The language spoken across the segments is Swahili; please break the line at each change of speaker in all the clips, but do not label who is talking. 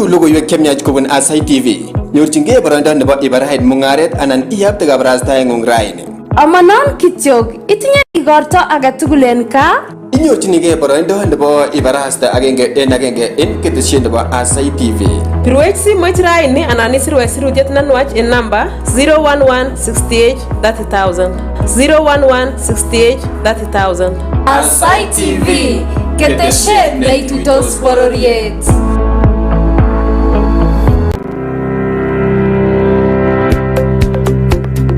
Icheru logoywekab miach kobun Aasai TV. Nyorchingei boroindo nebo ibarait mung'aret anan iyapte kabarastaeng'ung raini.
Amanon kityok, itinye igorto age tugul en kaa?
Inyorchinigei boroindo nebo ibarasta agenge en ketesiet nebo Aasai TV.
Pirwech simoit raini anan isirwe sirutiet nenwach en namba 011 68 30,000 011 68 30,000.
Aasai TV, ketesiet neituitos bororiet.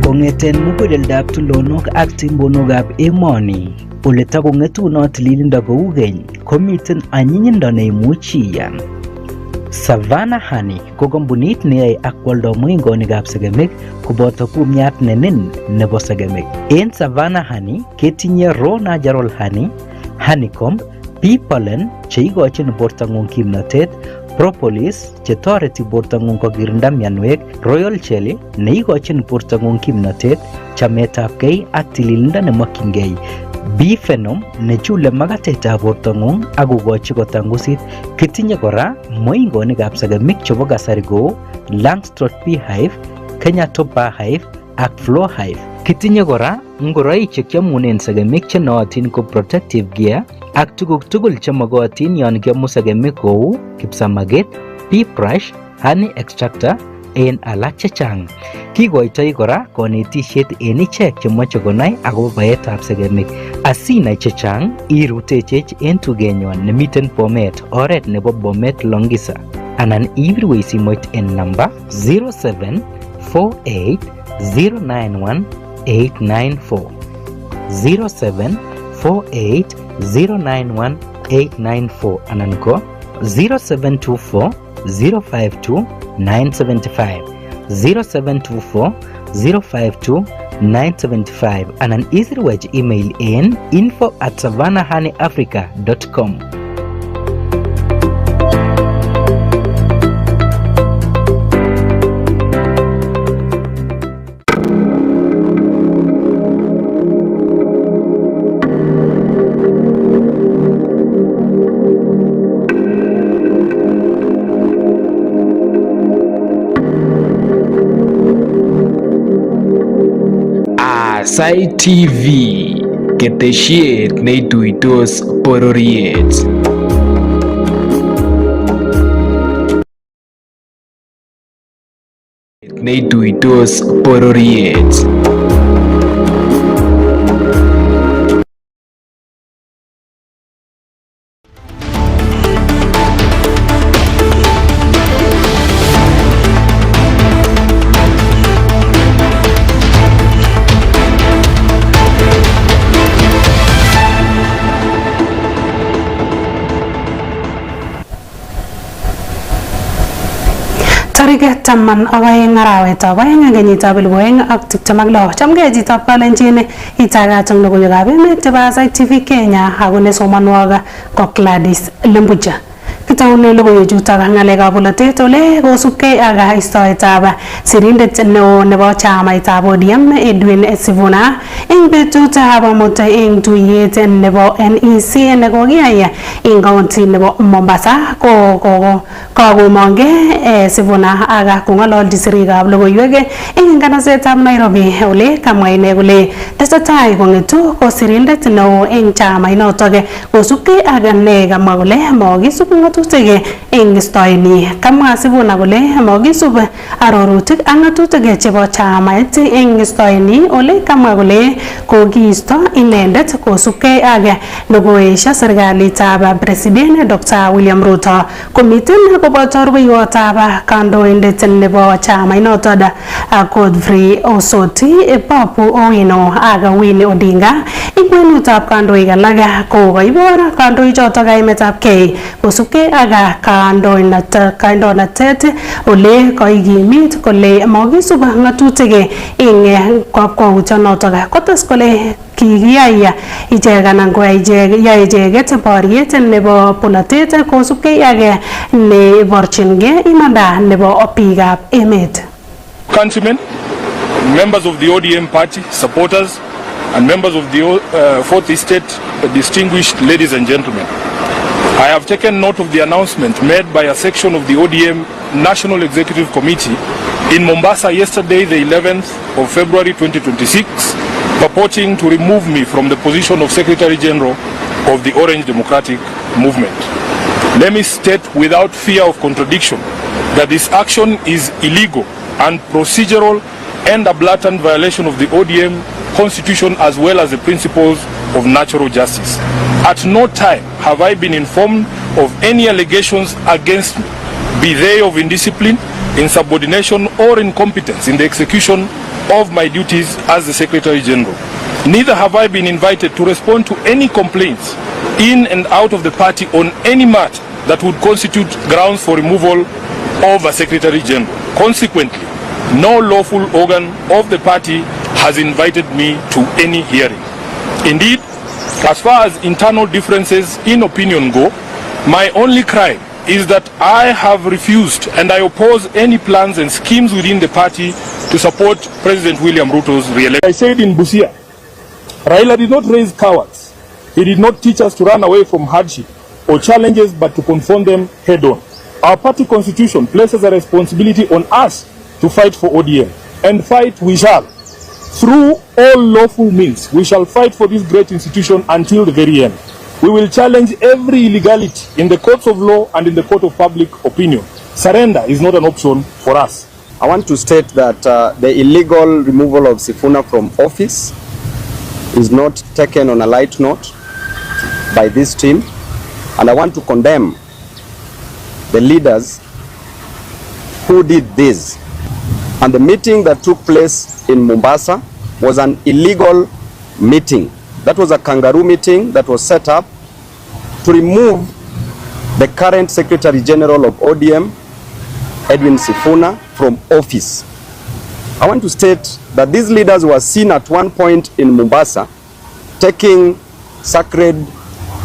Kong'eten muguleldab tulonok ak timbonokab emoni, ole takong'etunot tililindo kou keny, komiten anyinyindo neimuchi iyan. Savannah Honey ko kampunit neyoe ak kwoldo moingonikab segemik koboto kumiat nenin nebo segemik. En Savannah Honey ketinye raw natural honey, honeycomb, bee pollen cheikochin bortang'ung kimnotet, propolis chetoreti bortang'ung kokirinda mianwek, royal jelly neikochin bortang'ung kimnotet, chametabgei ak tililindo nemokyingei, bee venom nechule magatetab bortang'ung ak kokochi kotangusit. Kitinye kora moingonikab segemik chebo kasari kou Langstroth beehive, Kenya top beehive ak floor hive. Kitinye kora ngoroik chekiamunen segemik chenootin ko protective gear ak tuguk tugul chemogotin yon kiamu segemik kou kipsamaget, bee brush, honey extractor en alak chechang. Kikoitoi kora konetisiet en ichek chemoche konai akobo baetab segemik. Asinai chechang irutechech en tugenywan nemiten Bomet, oret nebo Bomet Longisa, anan ibirwech simoit en namba 0748 091 894 0748 091 894 anan ko 0724 052 975 0724 052 975 anan isirwech email en info@savannahhoneyafrica.com.
Aasai TV, ketesiet neituitos bororiet. Neituitos bororiet.
Target taman awaeng arawetab aeng kenyitab 2026. Chamgei chitab kalenjin itagatong logoywekab emet chebo Aasai TV Kenya ako nesomanwok ko Gladys Lembuja. Kitaune logoiwechutok ng'alekab bolotet ole kosubkei ak istoetab sirindet neo nebo chamaitab ODM Edwin Sifuna eng betutab amut eng tuyet nebo NEC nekokiyai eng county nebo Mombasa ko kakomongei Sifuna ak kong'ololchi sirikab logoiwek eng nganasetab Nairobi ole kamwa ine kole tesetai kong'etu ko sirindet neo eng chamainotok kosubkei ak nekamwa kole mokisub ng'atutik eng istoeni. Kamwa Sifuna kole mokisub arorutik ak ng'atutik chebo chamait eng istoeni ole kamwa kole kokiisto inendet kosubkei ak nekoesho serikalitab President Dr. William Ruto komiten koboto rubeiwotab kandoindet nebo chamainotok Godfrey Osoti, Babu Owino ak Winnie Odinga eng kwenutab kandoik alak kokoibor kandoichotok kaimetabkei kosubkei ak kandoinatet ole kaikimit kole mokisub ng'atutik eng kakwautyonotok. Kotes kole kikiyai ichek anan koyai icheket boriet nebo polatet kosubkei ak neborchingei imanda nebo biikab emet.
Countrymen, members of the ODM party, supporters, and members of the Fourth Estate, distinguished ladies and gentlemen. I have taken note of the announcement made by a section of the ODM National Executive Committee in Mombasa yesterday, the 11th of February 2026, purporting to remove me from the position of Secretary General of the Orange Democratic Movement. Let me state without fear of contradiction that this action is illegal and procedural and a blatant violation of the ODM Constitution as well as the principles of natural justice. At no time have I been informed of any allegations against me, be they of indiscipline, insubordination or incompetence in the execution of my duties as the Secretary General. Neither have I been invited to respond to any complaints in and out of the party on any matter that would constitute grounds for removal of a Secretary General. Consequently, no lawful organ of the party has invited me to any hearing. Indeed, as far as internal differences in opinion go, my only crime is that I have refused and I oppose any plans and schemes within the party to support President William Ruto's re-election. I said in Busia, Raila did not raise cowards. He did not teach us to run away from hardship or challenges but to confront them head on. Our party constitution places a responsibility on us to fight for ODM, and fight we shall. Through all lawful means, we shall fight for this great institution until the very end. We will challenge every illegality in the courts of law and in the court of public opinion. Surrender is not an option for us.
I want to state that the illegal removal of Sifuna from office is not taken on a light note by this team, and I want to condemn the leaders who did this. And the meeting that took place in Mombasa was an illegal meeting. That was a kangaroo meeting that was set up to remove the current Secretary General of ODM, Edwin Sifuna, from office. I want to state that these leaders were seen at one point in Mombasa taking sacred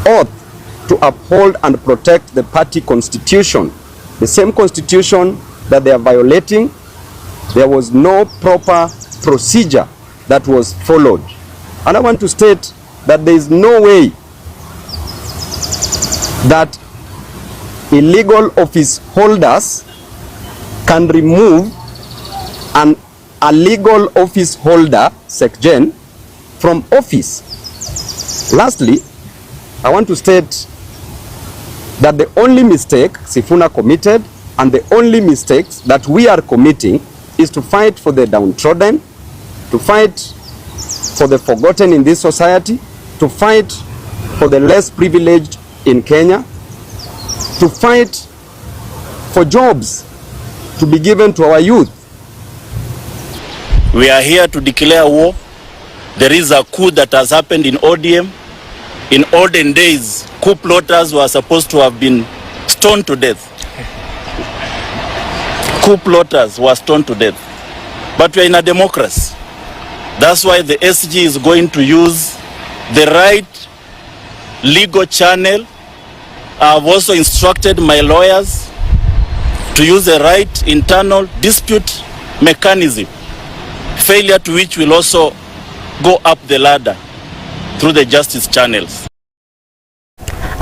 oath to uphold and protect the party constitution, the same constitution that they are violating. There was no proper procedure that was followed. And I want to state that there is no way that illegal office holders can remove a legal office holder, SecGen, from office. Lastly, I want to state that the only mistake Sifuna committed and the only mistakes that we are committing is to fight for the downtrodden, to fight for the forgotten in this society, to fight for the less privileged in Kenya, to fight for jobs to be given to our youth.
We are here to declare war. There is a coup that has happened in ODM. In olden days, coup plotters were supposed to have been stoned to death. Coup plotters were stoned to death. But we are in a democracy. That's why the SG is going to use the right legal channel. I've also instructed my lawyers to use the right internal dispute mechanism, failure to which will also go up the ladder through the justice channels.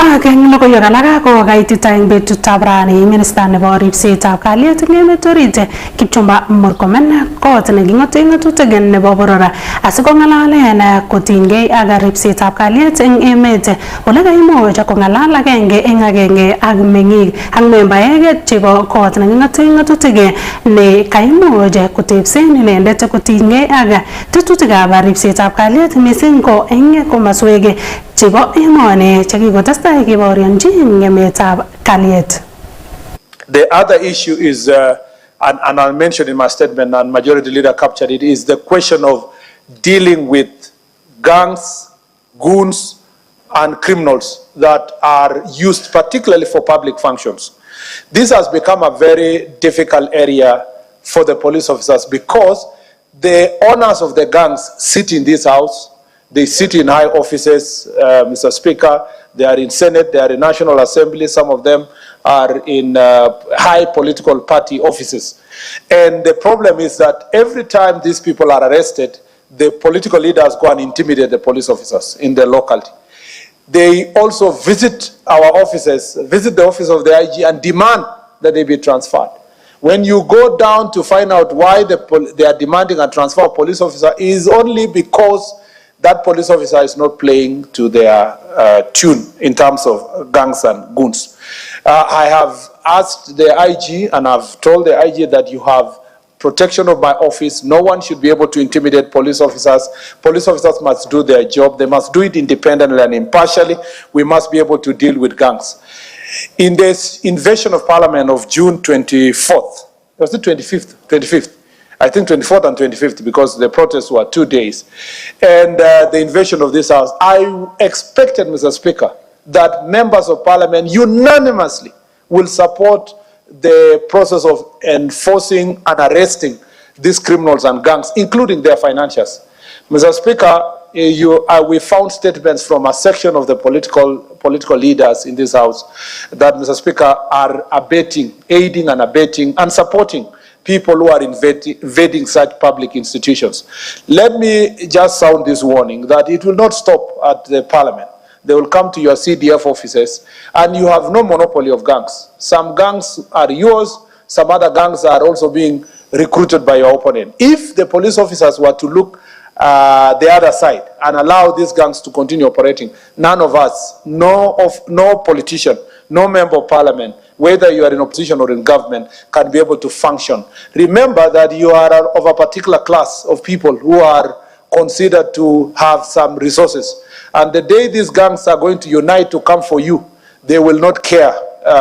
Ageng logoiwek alak ko kaitita eng betutab rani Minister nebo ripsetab kalyet eng emet orit Kipchumba Murkomen kot neking'ote ng'atutik nebo boror asikong'alalen kotinygei ak ripsetab kalyet eng emet ole kaimuch kong'alal agenge eng agenge ak meng'ik ak membaek chebo kot neking'ote ng'atutik ne kaimuch kotebsen inendet kotinygei ak tetutikab ripsetab kalyet mising ko eng komaswek chebo emoni chekikotestai keborionji ngemetab kalyet.
The other issue is, and I'll mention in my statement, and Majority Leader captured it, is the question of dealing with gangs, goons, and criminals that are used particularly for public functions. This has become a very difficult area for the police officers because the owners of the gangs sit in this house. They sit in high offices, Mr. Speaker. They are in Senate, they are in National Assembly. Some of them are in high political party offices. And the problem is that every time these people are arrested, the political leaders go and intimidate the police officers in the locality. they also visit our offices, visit the office of the IG and demand that they be transferred. When you go down to find out why they are demanding a transfer of police officer, is only because that police officer is not playing to their tune in terms of gangs and goons. I have asked the IG and I've told the IG that you have protection of my office. No one should be able to intimidate police officers. Police officers must do their job. They must do it independently and impartially. We must be able to deal with gangs. In this invasion of Parliament of June 24th, was it 25th? 25th. I think 24th and 25th, because the protests were 2 days. And the invasion of this house, I expected, Mr. Speaker, that members of Parliament unanimously will support the process of enforcing and arresting these criminals and gangs, including their financiers. Mr. Speaker, we found statements from a section of the political leaders in this House that, Mr. Speaker, are aiding and abetting and supporting people who are invading such public institutions. Let me just sound this warning that it will not stop at the Parliament. They will come to your CDF offices, and you have no monopoly of gangs. Some gangs are yours, some other gangs are also being recruited by your opponent. If the police officers were to look the other side and allow these gangs to continue operating, none of us, no politician, no member of Parliament, whether you are in opposition or in government, can be able to function. Remember that you are of a particular class of people who are considered to have some resources. And the day these gangs are going to unite to come for you, they will not care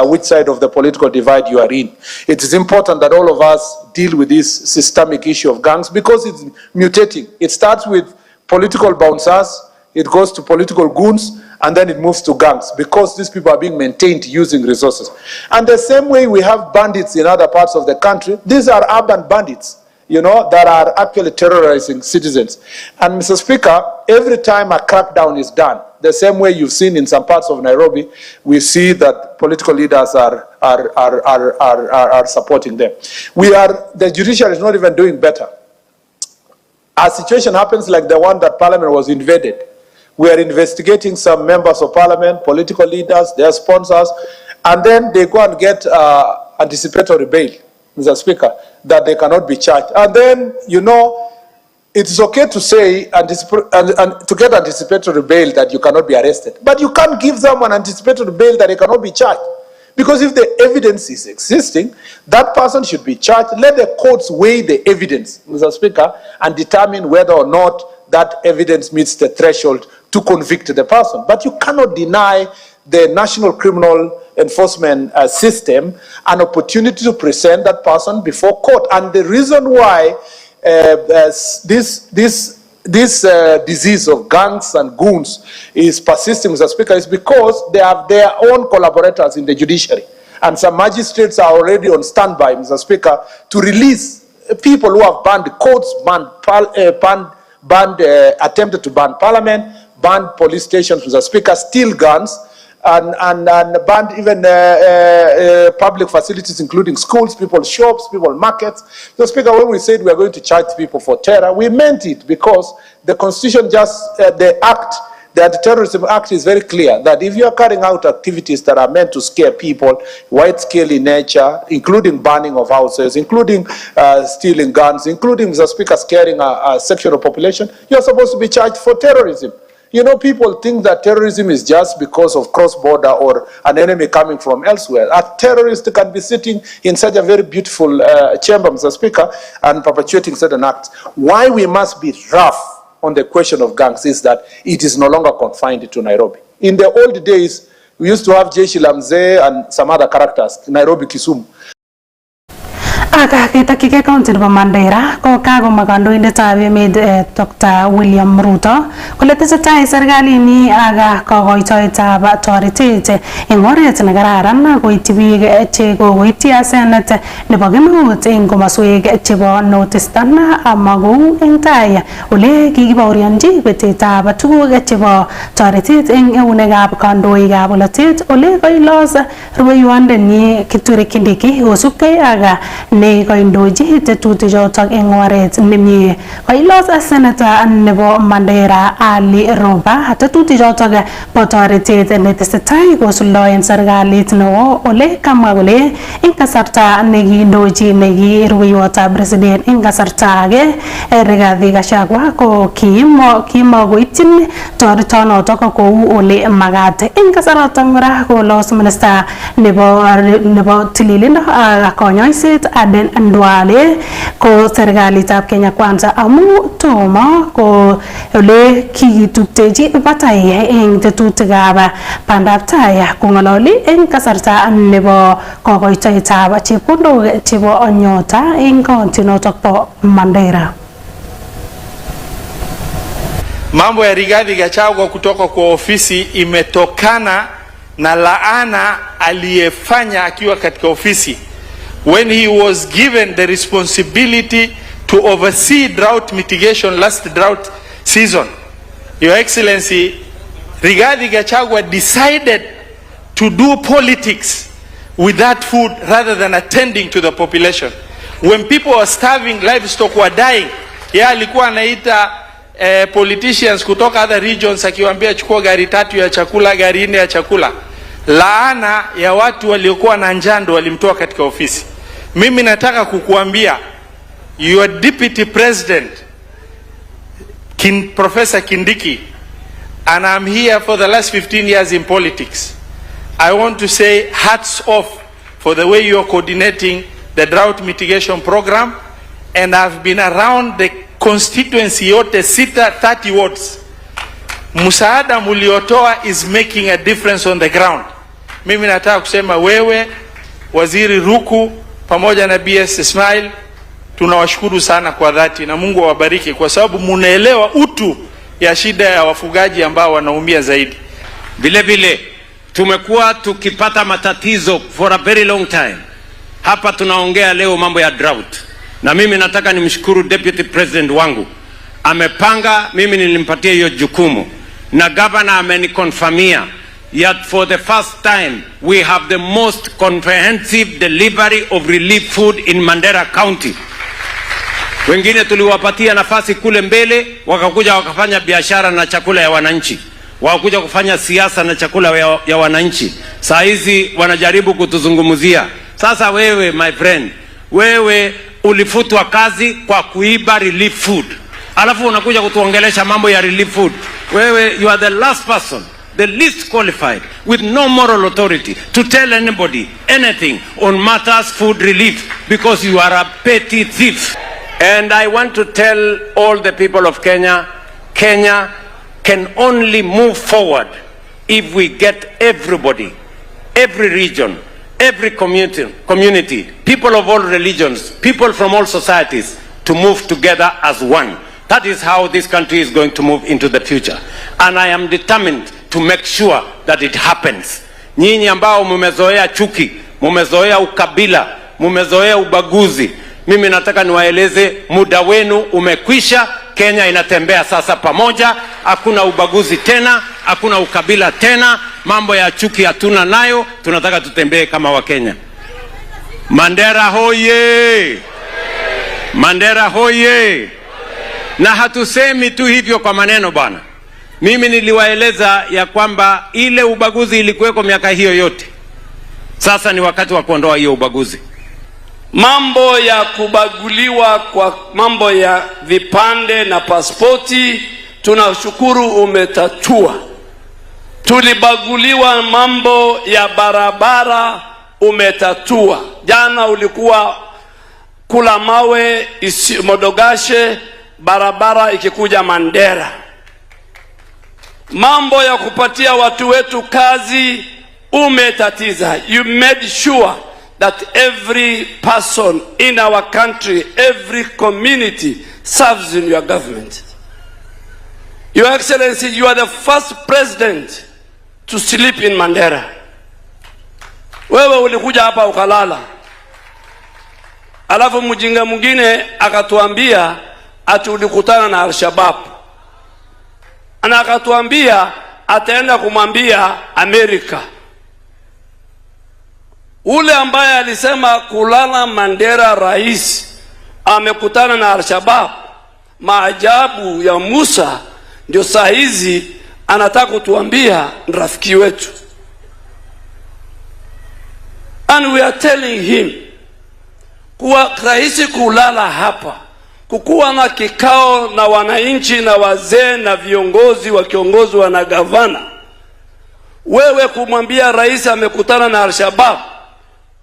which side of the political divide you are in. It is important that all of us deal with this systemic issue of gangs because it's mutating. It starts with political bouncers, it goes to political goons, and then it moves to gangs because these people are being maintained using resources. And the same way we have bandits in other parts of the country, these are urban bandits, you know, that are actually terrorizing citizens. And Mr. Speaker, every time a crackdown is done, the same way you've seen in some parts of Nairobi, we see that political leaders are supporting them. The judiciary is not even doing better. A situation happens like the one that Parliament was invaded. We are investigating some members of Parliament, political leaders, their sponsors, and then they go and get anticipatory bail, Mr. Speaker, that they cannot be charged. And then, you know, it is okay to say and to get anticipatory bail that you cannot be arrested, but you can't give them an anticipatory bail that they cannot be charged. Because if the evidence is existing, that person should be charged. Let the courts weigh the evidence, Mr. Speaker, and determine whether or not that evidence meets the threshold to convict the person. But you cannot deny the National Criminal Enforcement System an opportunity to present that person before court. And the reason why this disease of gangs and goons is persisting, Mr. Speaker, is because they have their own collaborators in the judiciary. And some magistrates are already on standby, Mr. Speaker, to release people who have banned courts, attempted to ban Parliament, banned police stations, Mr. Speaker, steal guns, and banned even public facilities, including schools, people's shops, people's markets. So, Speaker, when we said we are going to charge people for terror, we meant it because the Constitution the Anti-Terrorism Act is very clear that if you are carrying out activities that are meant to scare people, wide-scale in nature, including burning of houses, including stealing guns, including, Mr. Speaker, scaring a section of population, you are supposed to be charged for terrorism. You know, people think that terrorism is just because of cross-border or an enemy coming from elsewhere. A terrorist can be sitting in such a very beautiful chamber, Mr. Speaker, and perpetuating certain acts. Why we must be rough on the question of gangs is that it is no longer confined to Nairobi. In the old days, we used to have Jeshi la Mzee and some other characters, Nairobi, Kisumu.
Akakitaki county nebo Mandera ko kagomwa kandoindetab emet Dr. William Ruto kole tesetai serikalinyi ak kokoitoetab toretet eng oret nekararan koityi biik che kokoityi asenet nebo kemeut eng komoswek chebo Northeastern amakou eng tai ole kikibaorionji betetab tuguk chebo toretet eng eunekab kandoikab bolotet ole koilos rubeiwondenyi Kithure Kindiki kosubkei ak ne koindoji tetutichotok eng oret nemie. Koilos Senator nebo Mandera Ali Roba tetutichotok bo toretet netesetai kosuldaen serikalit neo ole kamwa kole eng kasarta nekiindoji nekiruiwotab president eng kasarta age Rigathi Gachagua ko kimokoityin toretonotok kou ole magat. Eng kasaraton kora kolos minister nebo tililindo ak konyoiset Aden Ndwale ko serikalitab Kenya Kwanza amu tomo ko ole kikitupteji batai eng tetutikab bandab tai kong'ololi eng kasarta nebo kokoitoetab chepkondok chebo nyota eng kaunti notok bo Mandera.
Mambo ya Rigathi Gachagua kutoka kwa ofisi imetokana na laana aliyefanya akiwa katika ofisi when he was given the responsibility to oversee drought mitigation last drought season. Your Excellency, Rigathi Gachagua decided to do politics with that food rather than attending to the population. When people were starving, livestock were dying, yeye alikuwa anaita politicians kutoka other regions akiwaambia chukua gari 3 ya chakula, gari 4 ya chakula. Laana ya watu waliokuwa na njaa ndo walimtoa katika ofisi. Mimi nataka kukuambia your deputy president Professor Kindiki, and I'm here for the last 15 years in politics. I want to say hats off for the way you're coordinating the drought mitigation program, and I've been around the constituency yote 30 wards. Musaada muliotoa is making a difference on the ground. Mimi nataka kusema wewe, Waziri Ruku pamoja na BS Ismail, tunawashukuru sana kwa dhati na Mungu awabariki kwa sababu munaelewa utu ya shida ya wafugaji ambao wanaumia zaidi.
Vile vile tumekuwa tukipata matatizo for a very long time. Hapa tunaongea leo mambo ya drought. Na mimi nataka nimshukuru deputy president wangu. Amepanga, mimi nilimpatia hiyo jukumu. Na governor amenikonfirmia yet for the first time we have the most comprehensive delivery of relief food in Mandera County. Wengine tuliwapatia nafasi kule mbele, wakakuja wakafanya biashara na chakula ya wananchi. Wakakuja kufanya siasa na chakula ya wananchi. Saa hizi wanajaribu kutuzungumzia. Sasa wewe my friend, wewe ulifutwa kazi kwa kuiba relief food. Alafu unakuja kutuongelesha mambo ya relief food. Wewe, you are the last person, the least qualified, with no moral authority to tell anybody anything on matters food relief because you are a petty thief. And I want to tell all the people of Kenya, Kenya can only move forward if we get everybody, every region, every community, people of all religions, people from all societies to move together as one. That is how this country is going to move into the future. And I am determined to make sure that it happens. Nyinyi ambao mumezoea chuki, mumezoea ukabila, mumezoea ubaguzi, mimi nataka niwaeleze muda wenu umekwisha. Kenya inatembea sasa pamoja, hakuna ubaguzi tena, hakuna ukabila tena, mambo ya chuki hatuna nayo, tunataka tutembee kama Wakenya. Mandera hoye! Mandera hoye! Na hatusemi tu hivyo kwa maneno bwana. Mimi niliwaeleza ya kwamba ile ubaguzi ilikuweko miaka hiyo yote. Sasa ni wakati wa kuondoa hiyo ubaguzi.
Mambo ya kubaguliwa kwa mambo ya vipande na pasipoti, tunashukuru umetatua. Tulibaguliwa mambo ya barabara, umetatua. Jana ulikuwa kula mawe Modogashe, barabara ikikuja Mandera. Mambo ya kupatia watu wetu kazi umetatiza. You made sure that every person in our country, every community serves in your government. Your Excellency, you are the first president to sleep in Mandera. Wewe ulikuja hapa ukalala. Alafu mjinga mwingine akatuambia ati ulikutana na Al-Shabaab. Ana akatuambia ataenda kumwambia Amerika. ule ambaye alisema kulala Mandera rais amekutana na Al-Shabaab, maajabu ya Musa, ndio saa hizi anataka kutuambia rafiki wetu. And we are telling him kuwa rahisi kulala hapa, kukuwa na kikao na wananchi na wazee na viongozi wakiongozwa na gavana. Wewe kumwambia rais amekutana na Al-Shabaab,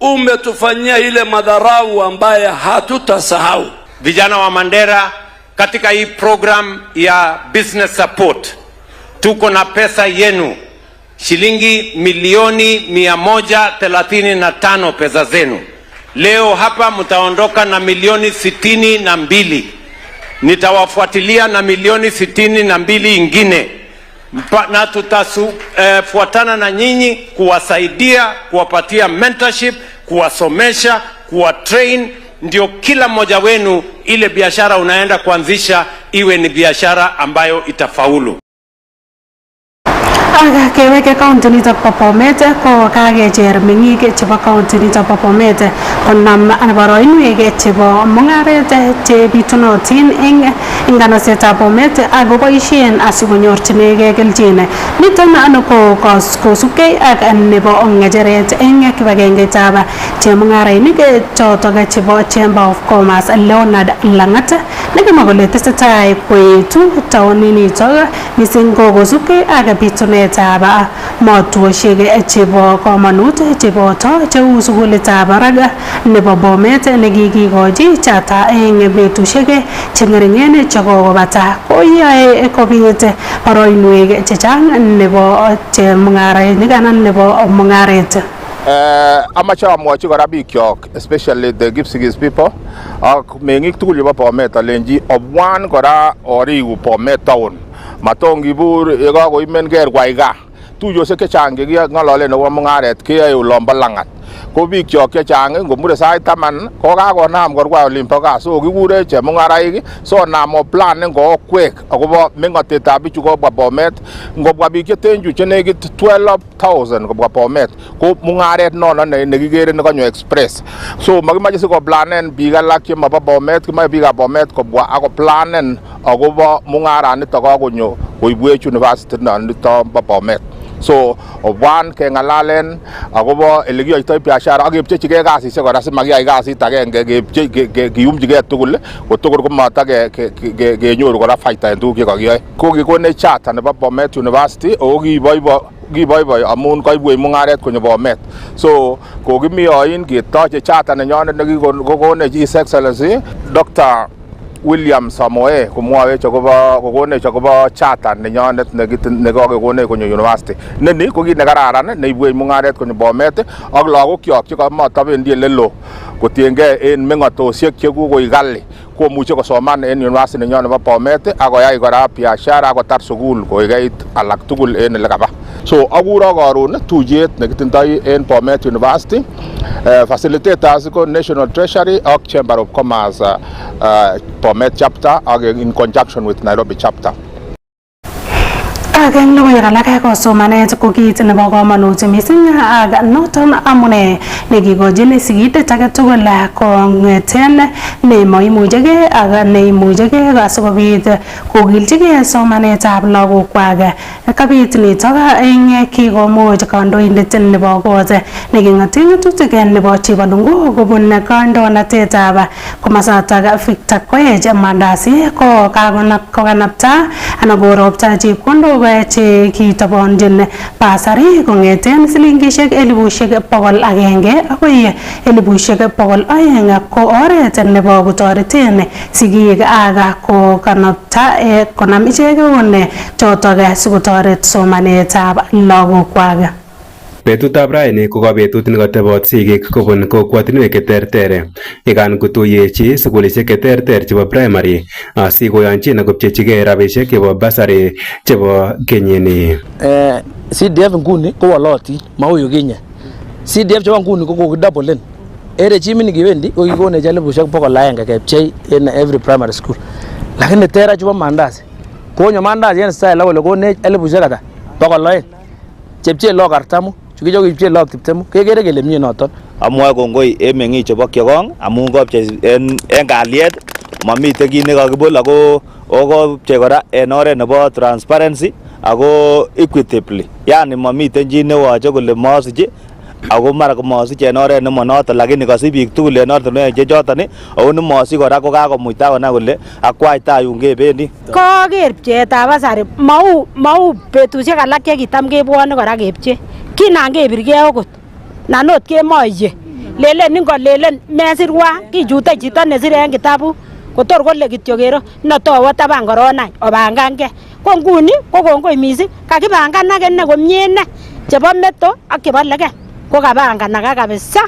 umetufanyia ile madharau ambaye hatutasahau.
Vijana wa Mandera, katika hii program ya business support tuko na pesa yenu shilingi milioni 135 pesa zenu. Leo hapa mtaondoka na milioni 62. Nitawafuatilia na milioni 62 ingine. Na tutafuatana na nyinyi kuwasaidia, kuwapatia mentorship, kuwasomesha, kuwatrain, ndio kila mmoja wenu ile biashara unaenda kuanzisha iwe ni biashara ambayo itafaulu.
Aga keweke county nito po Bomet ko kakecher meng'ik chebo county nito po Bomet konam boroinwek chebo mung'aret chebitunotin eng nganasetab Bomet ako boisien asikonyorchinegei kelchin. Niton ano ko kosubkei ak nebo ng'echeret eng kibagengeitab chemung'arainik chotok chebo Chamber of Commerce Leonard Langat nekimwa kole tesetai koetu taoninito mising ko kosubkei ak bitunet tab motwoshek chebo komonut cheboto cheu sukulitab barak nebo Bomet nekikikochi chata eng betushek cheng'ering'en chekokobata koyoe kobit boroinwek chechang nebo chemung'arainik anan nebo mung'aret.
Amache amwochi kora bikyok, especially the Kipsigis people ak meng'ik tugul chebo Bomet alenji obwan kora oriku Bomet town. Matongibur yekakoimen kerwai gaa tuyoshek chechang cheking'ololen nebo mung'aret keyoe olombo Langat. Ko bikyok chechang ngomure sait 10 kokakonam korwai olimbo gaa, so kikure chemung'araik so namo plan ngookwek akobo meng'otetab bichu kobwa Bomet. Ngobwa biik chetenchu chenekit 12,000 kobwa Bomet ko mung'aret nono nekikere nekonyo express. So makimache sikoplanen biik alak chemabo Bomet, kimache biikab Bomet kobwa akoplanen akobo mung'aranito kakonyo koibwech university nito bo Bomet. So obwan keng'alalen akobo elekiyoitoi biashara ak kepchechigei kasisiek kora simakiyai kasit agenge, kiyumchigei tugul kotugul komata kenyoru kora faida en tuguk chekakiyoe. Ko kikonech charter nebo Bomet University ako kiboiboi amun kaibwech mung'aret konyo Bomet. So kokimi yoin ketoche charter nenyonet nekikokonech His Excellency Dr. William Samoe komwawech kokonech akobo charter nenyonet nekakekonech konyo university. Neni ko kit nekararan neibwech mung'aret konyo Bomet ak lagokyok chekamatabendi elelo kotiengei en meng'otosiek chekukoi kali komuche kosoman en university nenyon nebo Bomet akoyai kora biashara akotar sukul koigeit alak tugul en elekaba. So akuro karon tuyet nekitindoi en Bomet University, facilitators ko National Treasury ak Chamber of Commerce Bomet chapter ak in conjunction with Nairobi chapter.
Ageng logoiwek alak ko somanet ko kit nebo komonut mising ak noton amune nekikochin sigindet age tugul kong'eten nemoimuchegei ak neimuchegei asikobit kokilchigei somanetab lagokwak. Kabit nitok eng kikomuch kandoindet nebo kot neking'ote ng'atutik nebo Chepalungu kobun kandoinatetab komasatak Victor Koech Mandasi ko kakonapta anan koropta chepkondok che kitobonjin basari kong'eten silingishek 100,100 akoi 200,200 ko oret nebo kotoreten sigik ak kokanapta konam ichek eun chotok sikotoret somanetab lagokwak.
Betutab raini ko betut nekatebot sigik kobun kokwatinwek cheterter yekan kotuyechi sukulishek cheterter chebo primary asikoyonchin akopchechigei rabishek chebo basari chebo kenyini.
CDF nguni ko wolotin mau yukinye. CDF chebo nguni ko kokidouble. Regime nikiwendi ko kikonech 100,100 kepchei in every primary school. Lakini tera chebo Mandasi konyo Mandasi en style kole konech 100,200 chepchei lo kartamu chukichokipche lok 20 kekere kele mie noton.
Amwae kongoi en meng'ik chebo Kiogong amun kopche en kalyet mamiten kit nekakibol ako kopche kora en oret nebo transparency ako equitably, yani mamiten chi newache kole masiche ako mara komasiche en oret nemonoton, lakini kasich biik tugul en ortinwek chechoton ako nemosich kora ko kakomuita konai kole akwai tai yun kebendi.
Koker pcheetab basari mau betusiek alak chekitam kebwone kora kepche, kinan kebirgei okot nan ot kemoiye lelen ingolelen mesirwa kichute chito nesire en kitabut kotor kole kityo kero notowo taban koronai obangange. Ko nguni ko kongoi missing kakibangan akine komie ne chebo meto ak chebo lege ko kabanganak kabisa.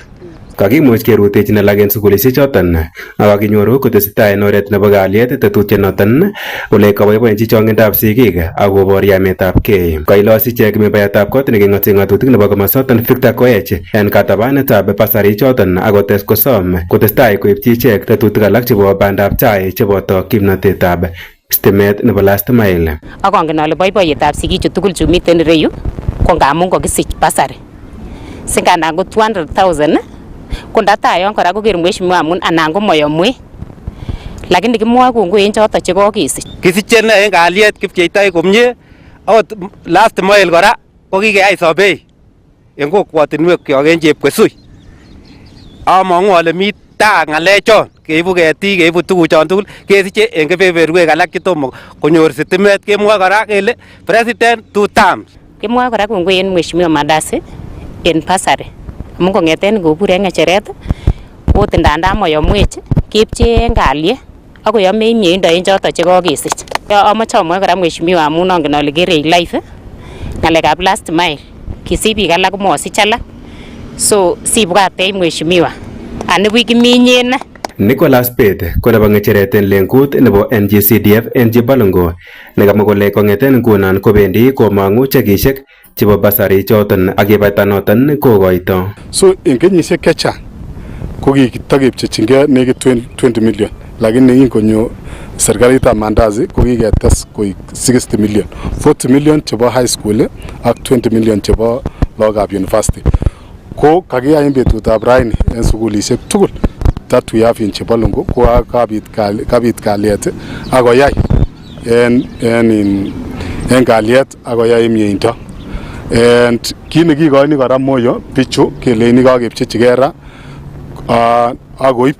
Kakimuch kerutechin alak en sukulisiek choton ak kakinyoru kotesetai en oret nebo kalyet tetutiet noton ole kaboiboenchi chongindab sigik ak kobor yametabgei. Kailos ichek membayatab kot neking'oten ng'atutik nebo komosoton Victor Koech en katabanetab basari choton ak kotes kosom kotestai koipchi ichek tetutik alak chebo bandab tai cheboto kimnotetab stimet nebo last mile.
Ak angen ale boiboiyetab sigichu tugul chu miten ireyu ko ngamun kokisich basari. Singandan ko 200,000 ko ndatayon kora koker mheshimiwa amun anan ko moyomwe, lakini kimwoe kongoi en choton chekokesich.
Kisiche en kalyet kipcheitoi komie, akot last mile kora ko kikeyai survey en kokwotinwekyok en chepkesui. Among'u ale mi taa ng'alechon keibu ketik keibu tuguchon tugul kesiche en kebeberwek alak chetomo konyor sitimet. Kemwoe kora kele president 2 terms.
Kimwoe kora kongoi en mheshimiwa Madasi en basari amun kong'eten ngobur en ng'echeret ot ndandan moyomwech kepche en kalyet ako yome mieindo en choton chekokesich. Amoche amwoe kora mheshimiwa amun angen ale kere live ng'alekab last mile kisich biik alak komosich alak, so sibwatech mheshimiwa anibuch kiminyen.
Nicholas Bett ko nebo ng'echeret en lengut nebo NGCDF NG Balongo nekamwa kole kong'eten ngunon kobendi komong'u chekisiek chebo basari choton ak yebaita noton kokoito.
So en kenyisiek chechang ko kitakepchechingei nekit 20 million, lakini ingonyo serikalitab Mandazi ko kiketes koik 60 million, 40 million chebo high school ak 20 million chebo lagokab university. Ko kakiyai en betutab raini en sukulisiek tugul that we have in Chebalungu ko kabit kalyet akoyai en kalyet akoyai mieindo. And kit nekikoini kora moyo bichu keleini kakepchechigei ra akoib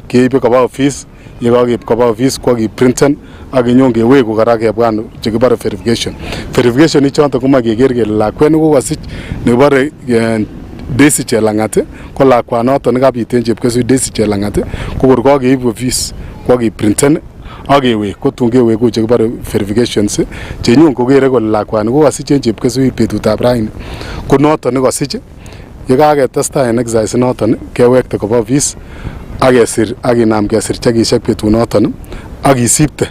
keibe koba office, yekakeib koba office kwa kiprinten ak inyon keweku kora kebwan chekibore verification ichoton komoe keker kele lakwet nekokosich nekibore Daisy Chelang'at ko lakwanoton nekabit en chepkesui Daisy Chelang'at ko kor kakeib office kwa kiprinten ak kewek kotun keweku chekibore verifications chenyon kokere kole lakwani kokosich en chepkesui betutab raini ko noton nekosich yekaketestai en exercise noton kewekte koba office ak kesir ak kinam kesir chekisiek betunoton ak kisipte.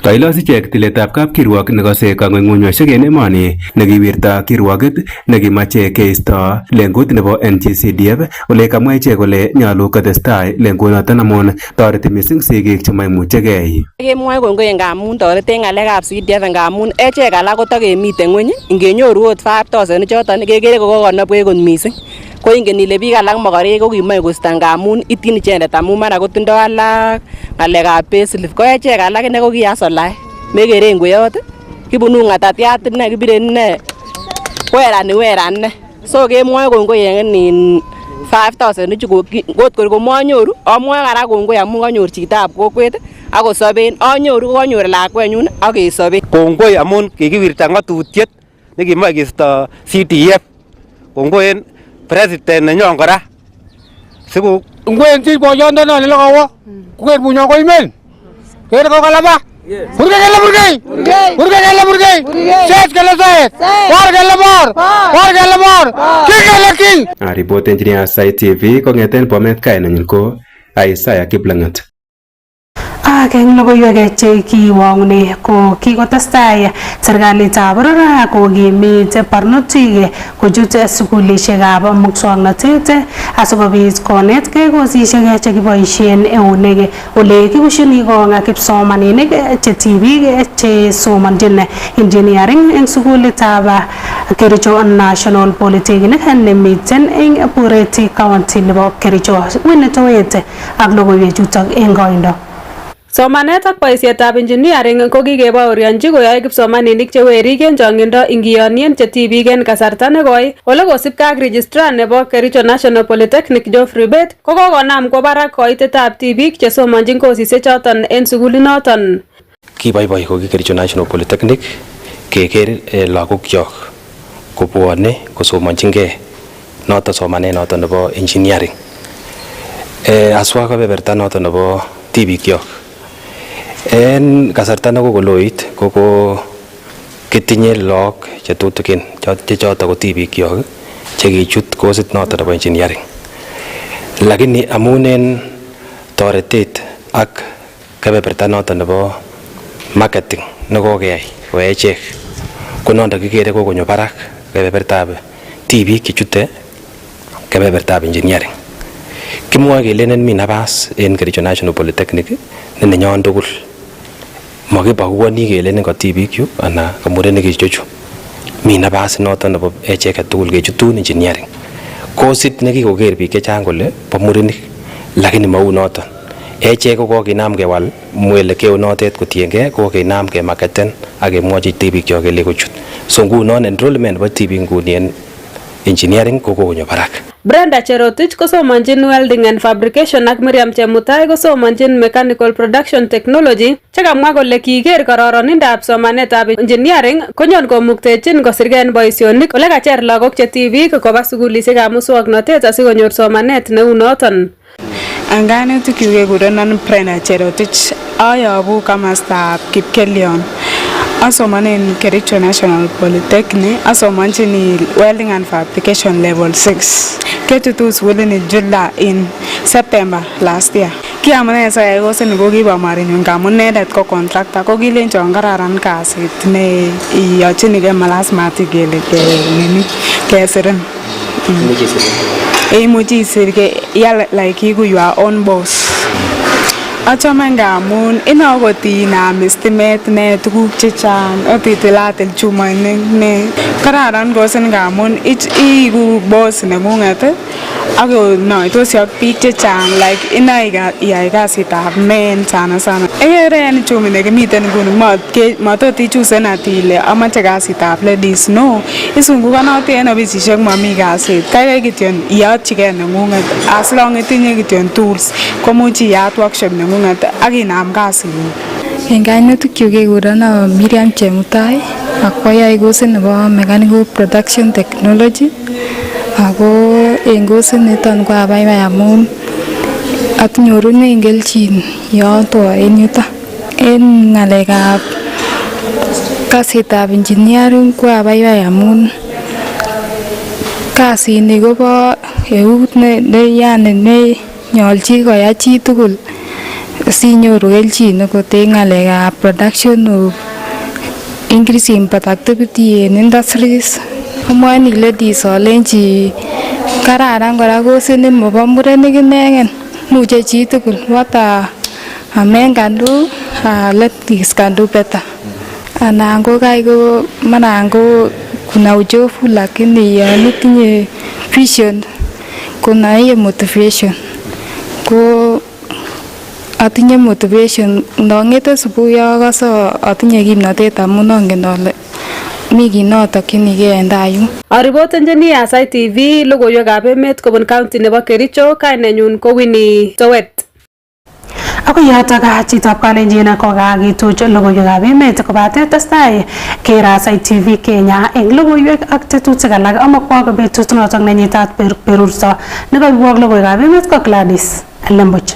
Kailos ichek tiletab kapkirwok nekose kang'ung'unyoshek en emoni nekiwirta kirwokit nekimache keisto lengut nebo NGCDF ole kamwa ichek kole nyolu kotestai lengunoton amun toreti mising sigik chemaimuchegei.
Kemwoe kongoi ngamun toreten ng'alekab CDF ngamun echek alak kotakemiten ng'weny, ingenyoru ot 5,000 choton kekere kokonobwech kot mising. Ko ingen ile biik alak mokorek ko kimoe kosto ngamun ityin ichendet amun mara kotindo alak ng'alekab payslip, ko echek alak ine ko kiasolae mekeren kweyot kibunu ng'atatiat ine kibire ine werani. So kemwoe kongoi en 5,000 ichu ngot kor komonyoru amwoe kora kongoi amun kanyor chitab kokwet akosoben, anyoru konyor lakwenyun ak kesoben.
Kongoi amun kikiwirta ng'atutiet nekimoe keisto CDF. Kongoi en president nenyon kora siku
ngwenchi boyondono ne logowo kuker bunyo ko imen kere ko kalaba burgei set kele set war kele bor king.
Report engineer Aasai TV kong'eten Bomet kainenyin ko Aasai Kiplang'at.
alak eng logoiwek che kiwong'une ko kikotestai serikalitab boror kokimit barnotik kochut sukulishekab muswoknotet asikobit konetkei kosishek chekiboishen eunek ole kikushini kong kipsomaninik che tibik che somanjin engineering eng sukulitab Kericho National Polytechnic nemiten eng Bureti County nebo Kericho. Winetowet ak logoiwechutok eng koindo.
Somanet ak boisietab engineering ko kikebaorionji koyoe kipsomaninik che werik eng chongindo ingiyonien che tibik eng kasarta nekoi. Ole kosipke ak registrar nebo Kericho National Polytechnic Geoffrey Bet ko kokonam kwo barak koitetab tibik che somanjin kosisiek choton eng sukulinoton.
Kiboiboi ko Kericho National Polytechnic keker lagokyok kobwone kosomanjingei noton somanet noton nebo engineering. Aswa kebeberta noton nebo tibikyok en kasarta nekokoloit koko kitinye log che tutukin che choton ko tibikyok che kichut kosit noton nebo engineering, lakini amun en toretet ak kebeberta noton nebo marketing nekokeyai ko echek ko noton kikere kokonyo barak kebebertab tibik chechute kebebertab engineering. Kimwoe kelenen mi nabas en Kericho National Polytechnic ne nenyon tugul, makibaguani kelenen ka tibik yu ana ka murenik ichechu. Mi nabas noton nebo echeket tugul kechutun engineering. Kosit nekikoker biik chechang kole bo murenik, lakini mau noton. Echek ko kokinam kewal mwelekeo notet kotiengei kokinam kemarketen ak kemwochi tibikyok kele kochut. So ngunon enrollment nebo tibik nguni en engineering ko konyo barak.
Brenda Cherotich kosomanjin welding and fabrication ak Miriam Chemutai kosomanjin mechanical production technology chekamwa kole kiker kororonindab somanetab engineering konyon komuktechin kosirgei en boisionik ole kacher lagok che tibik koba sukulishekab muswoknotet asikonyor somanet neu noton.
Anganutik kekurenon Brenda Cherotich, ayobu komostab Kipkelion. Asomanen Kericho National Polytechnic, asomanjini welding and fabrication level 6. Ketutu sugulini July in September last year. Kiamune sayai kosini ko kibo marinyun ngamun inendet ko contractor ko kilenjon kararan kasit ne iyochinigei malasima kele kesirin. Imuchi isirgei like you your own boss. Achome ngamun inokot inam stimet ne tuguk chechang otitilatil chumainik ne kararan kosin ngamun iigu boss neng'ung'et ak onoitosi ak biik chechang like inoe iyai kasitab men sana. Ikere en chumi nekimiten nguni matot ichusen ati ile amache kasitab ladies, no, isungukanoti en ofisisiek mami kasit, kaikai kityon iyotchigei neng'ung'et as long itinye kityon tools komuch iyat workshop neng'ung'et ak inam kasing'ung.
En kainutikchu kekurenon Miriam Chemutai ak kwayoe kosit nebo mechanical production technology ako en kosit niton ko abaibai amun atinyorunen kelchin yoto en yuton. En ng'alekab kasitab engineering ko abaibai amun kasini kobo eut ne nyolchi koyai chi tugul sinyoru kelchin akot en ng'alekab production of increasing productivity in industries. Amwoini ladies olenji kararan kora kosini mobo murenik inegen, muche chi tugul. What a man can do, ladies can do better. Anan ko kai ko maran ko kuna uchovu, lakini yon itinye vision kuna hiyo motivation. Ko atinye motivation ndong'ete asubuhi akose atinye kimnotet amun angen ale mi kit notokchinigei en tai yun.
Aripotenjini Aasai TV logoiwekab emet kobun county nebo Kericho, kainenyun ko Winnie Towet.
Ako yotok chitab kalenjin kokakituch logoiwekab emet kobate testai ker Aasai TV Kenya eng logoiwek ak tetutik alak amakwo betut notok nenyitat berurso nekaibwok logoiwekab emet ko Gladys Lembuch.